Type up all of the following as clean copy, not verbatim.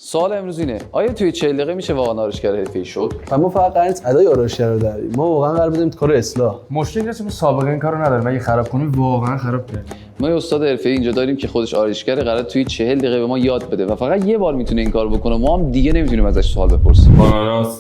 سوال امروز اینه آیا توی 40 دقیقه میشه واقعا آرایشگر حرفه‌ای شد؟ ما فقط قرار نیست ادای آرایشگر رو داریم. ما واقعا قرار بدیم کار اصلاح. مشکلی نیست، ما سابقه این کارو نداریم. اگه خراب کنیم واقعا خراب کنیم. ما یه استاد حرفه‌ای اینجا داریم که خودش آرایشگره، قرار توی 40 دقیقه به ما یاد بده و فقط یه بار میتونه این کارو بکنه. ما هم دیگه نمیتونیم ازش سوال بپرسیم. باناناس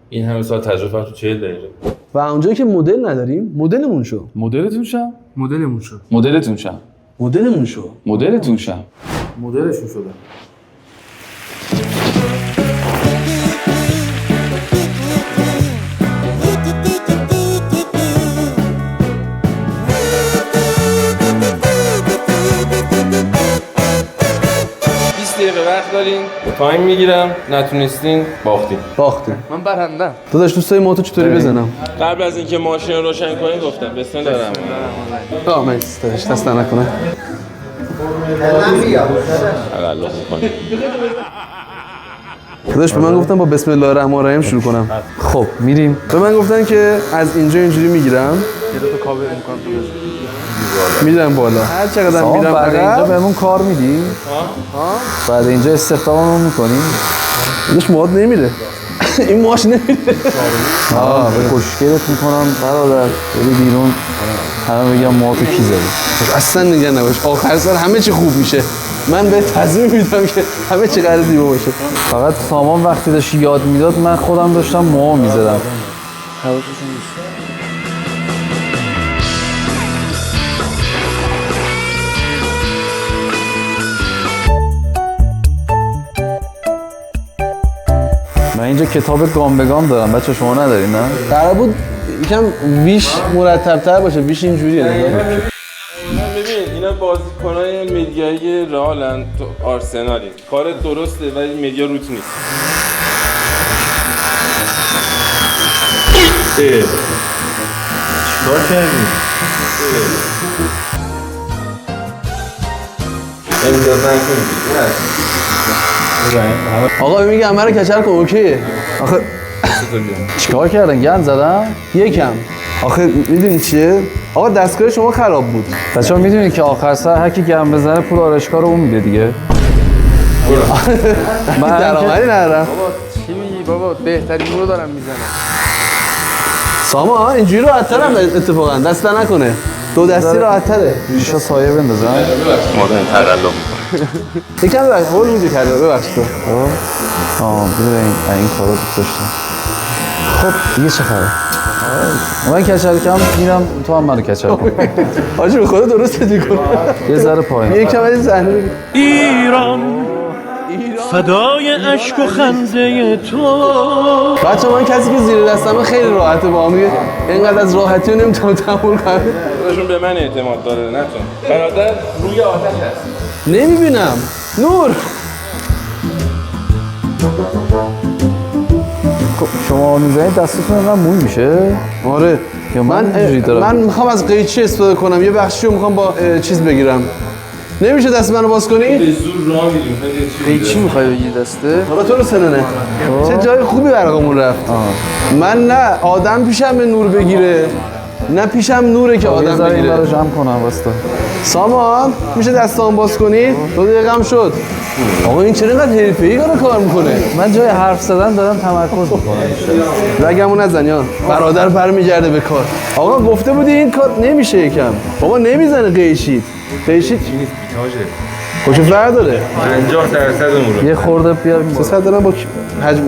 این همه سال تجربه تو 40 دقیقه. و اونجایی که مدل نداریم، مدلمون شو. مدلتون شم؟ مدلمون شد. مدلتون شم. مدلمون شو. مدلتون شم. مدلشون شده. دقیقه وقت دارین، تایم میگیرم، نتونستین باختین. من برندم. داداش دوست داری موتو چطوری بزنم؟ قبل از اینکه ماشین رو روشن کنین گفتم بسم الله الرحمن الرحیم. مرسی داداش، دست نکنه. الله کنین. داداش به من گفتن با بسم الله الرحمن الرحیم شروع کنم. خب میریم. به من گفتن که از اینجا اینجوری میگیرم. یه دو تا کاور میکنم تو بزن. میرم بالا. هر چقدر میرم بعد اینجا عقب. بهمون کار میدی؟ بعد اینجا استخداممون میکنیم؟ داداش موهات نمیره. این موهاش نمیره. به خوشگلت میکنم برادر. بری بیرون همه بگم موهاتو کی زدی؟ اصلا نگران نباش. آخر سر همه چی خوب میشه. من به تضمین میدم که همه چی قرار زیبا باشه. فقط سامان وقتی داشت یاد میداد من خودم داشتم موها میزدم. من اینجا کتاب گام به گام دارم. بچه شما ندارین نه؟ قرار بود یکم ویش مرتب‌تر باشه. ویش اینجوریه نگاه. ببین اینا بازیکنای مدیایی رئالن، تو آرسنالین. کار درسته ولی مدیا روت نیست. چیکار کردی؟ امضا کنید. آقا میگم من رو کچل کن اوکیه. آخه چیکار کردن؟ گند زدن؟ یکم. آخه میدونی چیه؟ آقا دستگاه شما خراب بود. بچه‌ها میدونید که آخر سر هر کی گند بزنه پول آرایشگاه رو اون میده دیگه. من درآمدی ندارم. چی میگی بابا؟ بهترین رو دارم میزنم. ساما اینجوری راحت‌ترم اتفاقا. دست نکنه. دو دستی راحت‌تره. ریشا سایه بندازن. ما داریم تقلب میکنیم. یکم ببخشید. هول اینجوری کرده. ببخشید. ببین این کارو دوست داشتم. خب دیگه چه خبر؟ من کچل کم میرم تو هم منو کچل کن. آجی به خدا درست می‌کنه. یه ذره پایین. یکم از این صحنه بگیر. ایران فدای اشک و خنده تو. بچه من کسی که زیر دستمه خیلی راحته با هم. اینقدر از راحتی رو نمیتونم تحمل کنم. خودشون به من اعتماد داره نه تو. برادر روی آتش هست. نمیبینم. نور. شما میزنید دستتون انقدر موی میشه؟ آره. یا من اینجوری دارم؟ من میخوام از قیچی استفاده کنم. یه بخشی رو میخوام با چیز بگیرم. نمیشه دست منو باز کنی؟ به زور راه میدیم. چی میخوای بگی دسته؟ حالا تو رو سننه. چه جای خوبی برقمون رفت. من نه آدم پیشم نور بگیره، نه پیشم نوره که یه آدم ذره این بگیره. برو جمع کنم واستا. سامان میشه دستام باز کنی؟ 2 دقیقه هم شد. آقا این چرا اینقدر حرفه‌ای کار میکنه؟ من جای حرف زدن دارم تمرکز میکنم. رگمو نزن یا برادر برمیگرده به کار. آقا گفته بودی این کار نمیشه یکم. بابا نمیزنه قیشید. قیشید خوش فرق داره. 50% اون رو. یه خورده بیار این بالا. 300 دارم با حجم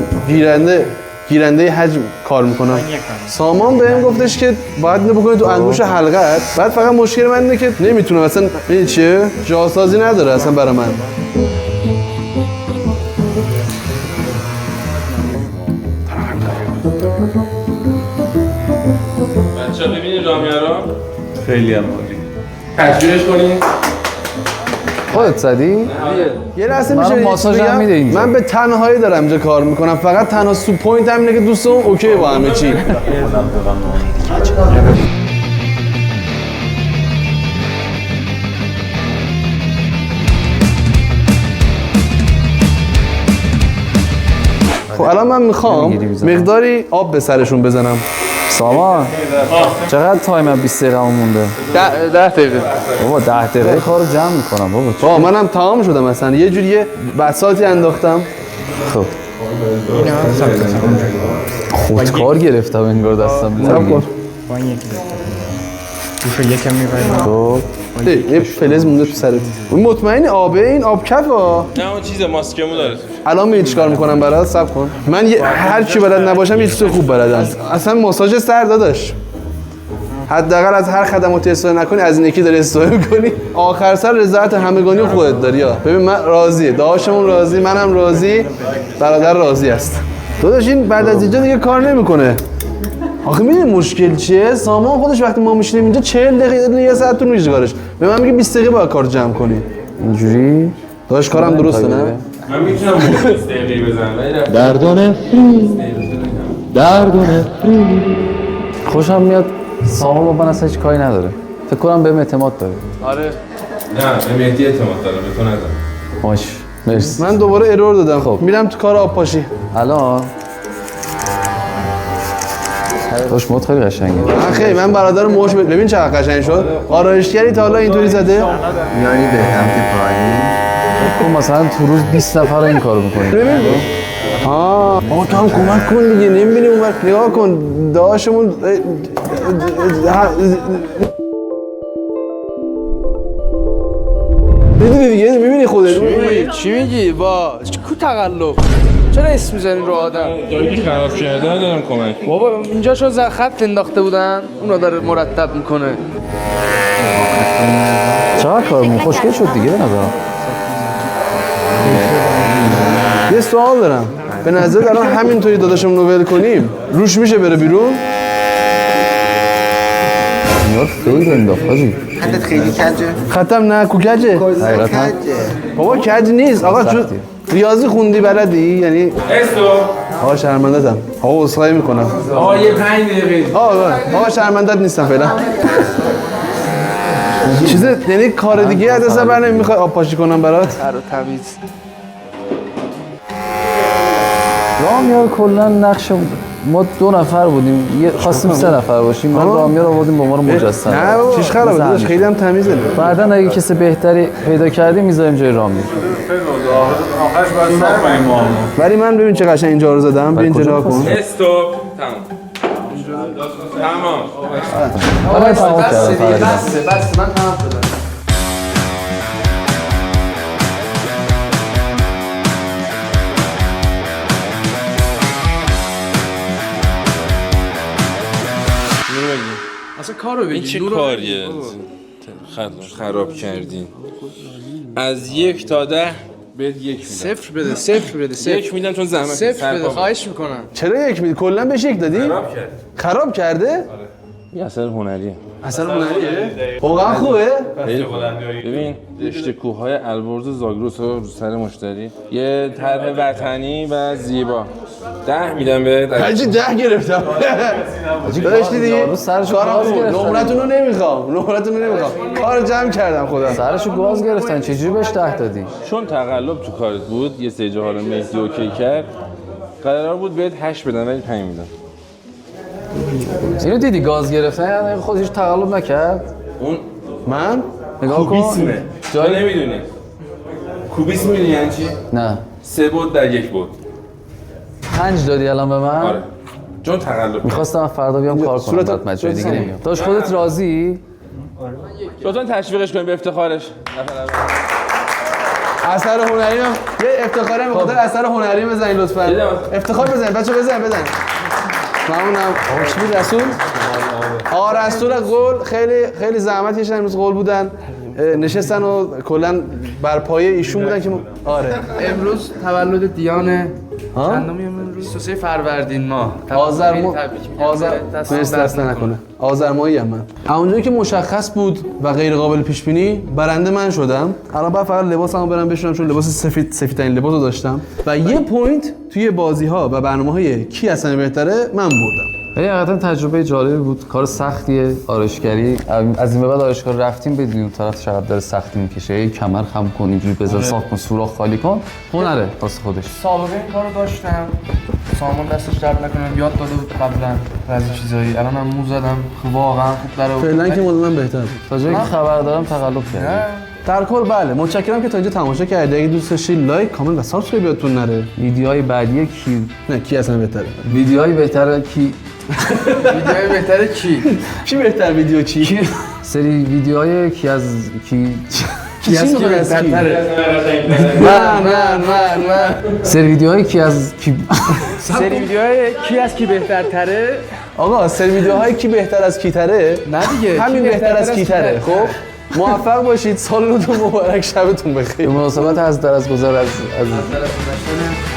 گیرنده حجم کار میکنم. سامان بهم گفتش که باید اینو بکنی تو انگوش حلقت. بعد فقط مشکل من اینه که نمیتونم اصلا. این چیه؟ جاسازی نداره اصلا برای من. بچه‌ها ببینید رامیارا خیلی هم عالی. تشویقش کنید. خودت زدی؟ یه لحظه منو میشه یه چیز ماساژ هم بگم؟ میده اینجا. من به تنهایی دارم اینجا کار میکنم. فقط تنها سو پوینت هم اینه که دوستم اوکی با همه چی. خب الان من میخوام مقداری آب به سرشون بزنم. سامان چقدر تایم 20 دقیقه مونده؟ 10 دقیقه. بابا 10 دقیقه کارو جمع میکنم بابا. منم تمام شدم اصلا. یه جوری بساطی انداختم. خب خودکار گرفتم انگار دستم کن با این یکی گوشو یکم میبریم خب یه فلز مونده تو سرت اون مطمئنی آبه این آب کف ها نه اون چیز ماسکمو داره الان می‌بینی چیکار میکنم برات صبر کن من هر چی بلد نباشم یه چیز خوب بلدم اصلا ماساژ سر داداش حداقل از هر خدماتی استفاده نکنی از این یکی داری استفاده میکنی آخر سر رضایت همگانی خودت داری ها ببین من راضیه داداشمون راضی منم راضی برادر راضی است داداش این بعد از اینجا دیگه کار نمیکنه آخه میدونی مشکل چیه سامان خودش وقتی ما میشینیم اینجا 40 دقیقه یه ساعت طول میکشه کارش به من میگه 20 دقیقه باید کار جمع کنی اینجوری داداش کارم درسته نه من میتونم 20 دقیقه بزنم دردانه دردانه خوشم میاد سامان با من اصلا هیچ کاری نداره فکر کنم بهم اعتماد داره آره نه به مهدی اعتماد دارم به تو ندارم باش مرسی من دوباره ارور دادم خب میرم تو کار آب پاشی الان خوش مود خیلی قشنگه من خیلی من برادر موش ببین چقدر قشنگ شد آرایشگری تا حالا اینطوری زده میانی به سمت پایین تو مثلا تو روز 20 نفر این کارو میکنی ببین آه تو هم کمک کن دیگه نمیبینی اون وقت نگاه کن داشمون میدونی دیگه میبینی خودت چی میگی؟ با کو تقلب؟ چرا اسم میزنی رو آدم؟ جایی که خراب کرده دارم کمک بابا اینجا شو خط انداخته بودن اونو داره مرتب میکنه چقدر کار خوشگل شد دیگه به نظرم یه سوال دارم به نظر الان همینطوری داداشمون رو ول کنیم روش میشه بره بیرون میاد خیلی انداخت حاجی خطت خیلی کجه ختم نه کوکجه حقیقتا کجه بابا کج نیست آقا چون ریاضی خوندی بلدی یعنی استو آقا شرمنده‌ام آقا عذرخواهی میکنم آقا یه 5 دقیقه آقا شرمندت نیستم فعلا چیزه یعنی کار دیگه از دست بر نمیخوای آب پاشی کنم برات سر و تمیز رامیار کلا نقش ما 2 نفر بودیم خواستیم 3 نفر باشیم ما رامیار آوردیم با ما رو مجسم نه بابا چیش خرابه داداش خیلی هم تمیزه بعداً اگه کسی بهتری پیدا کردیم میذاریم جای رامیار آخرش باید سر کنیم ما ولی من ببین چه قشنگ اینجا رو زدم ببین اینجا کن استوب تمام آره تمام کردم بس من تمام شدم اصلا کارو بگی این چه کاریه خراب کردین از 1 تا 10 بهت 1 میدم صفر بده صفر بده 1 میدم چون زحمت صفر بده خواهش میکنم چرا یک میدی کلا بهش یک دادی خراب کرده یه اثر هنریه اصلا هنریه واقعا خوبه ببین رشته کوههای البرز زاگرس رو سر مشتری یه طرح وطنی و زیبا 10 میدم بهت حاجی 10 گرفتم داداش دیدی یارو سرشو کارم گاز خوب گرفتن. نمرتون رو نمیخوام کار جمع کردم خدا سرشو گاز گرفتن چجوری بهش 10 دادی چون تقلب تو کارت بود یه سه جاها رو مهدی اوکی کرد قرار بود بهت 8 بدم ولی 5 میدم اینو دیدی گاز گرفتن یعنی خودش تقلب نکرد اون من نگاه کن کوبیسمه جای نمیدونی کوبیسم میدونی یعنی چی؟ نه 3 بود در 1 بود 5 دادی الان به من آره چون تقلب میخواستم فردا بیام کار کنم صورت- بعد جای دیگه نمیام داش خودت راضی لطفا تشویقش کنیم به افتخارش اثر هنری هم یه افتخاری هم بخاطر اثر هنری بزنید لطفا افتخار بزنید بچه بزن ممنونم آقا چی بود رسول آقا رسول قول خیلی زحمت کشیدن امروز قول بودن نشستن و کلا بر پایه ایشون بودن که آره امروز تولد دیانه چندمی امروز 23 فروردین ماه آذر خیلی ماه تبریک میگم. آذر مرسی دست نکنه آذر ماهی هم من اونجایی که مشخص بود و غیر قابل پیش بینی برنده من شدم الان بعد فقط لباسمو برم بشورم چون لباس سفیدترین لباس رو داشتم و یه پوینت توی بازی ها و برنامه‌های کی اصلا بهتره من بردم ولی حقیقتا تجربه جالبی بود کار سختیه آرایشگری از این به بعد آرایشگاه رفتیم بدون اون طرف چقدر داره سختی میکشه یه کمر خم کن اینجوری بذار صاف کن سوراخ خالی کن هنره واسه خودش سابقه این کارو داشتم سامان دستش درد نکنه یاد داده بود قبلا بعضی چیزایی الان هم مو زدم واقعا خوب داره فعلا که مال من بهتر بود تا جایی که خبر دارم تقلب کرد در کل بله متشکرم که تا اینجا تماشا کردید. اگه دوست داشتید لایک کامنت و سابسکرایب یادتون نره. ویدیوهای بعدی کی؟ نه کی اصلا بهتره؟ ویدیوهای بهتره کی؟ ویدیوهای بهتره کی؟ کی بهتر ویدیو کی؟ سری ویدیوهای کی از کی؟ کی از کی بهتره؟ من سری ویدیوهای کی از کی؟ سری ویدیوهای کی از کی بهتره؟ آقا سری ویدیوهای کی بهتر از کی تره؟ نه دیگه همین کی بهتر از کی تره. خب موفق باشید. سال نوتون مبارک. شبتون بخیر. به مناسبت از درگذر از از گذشته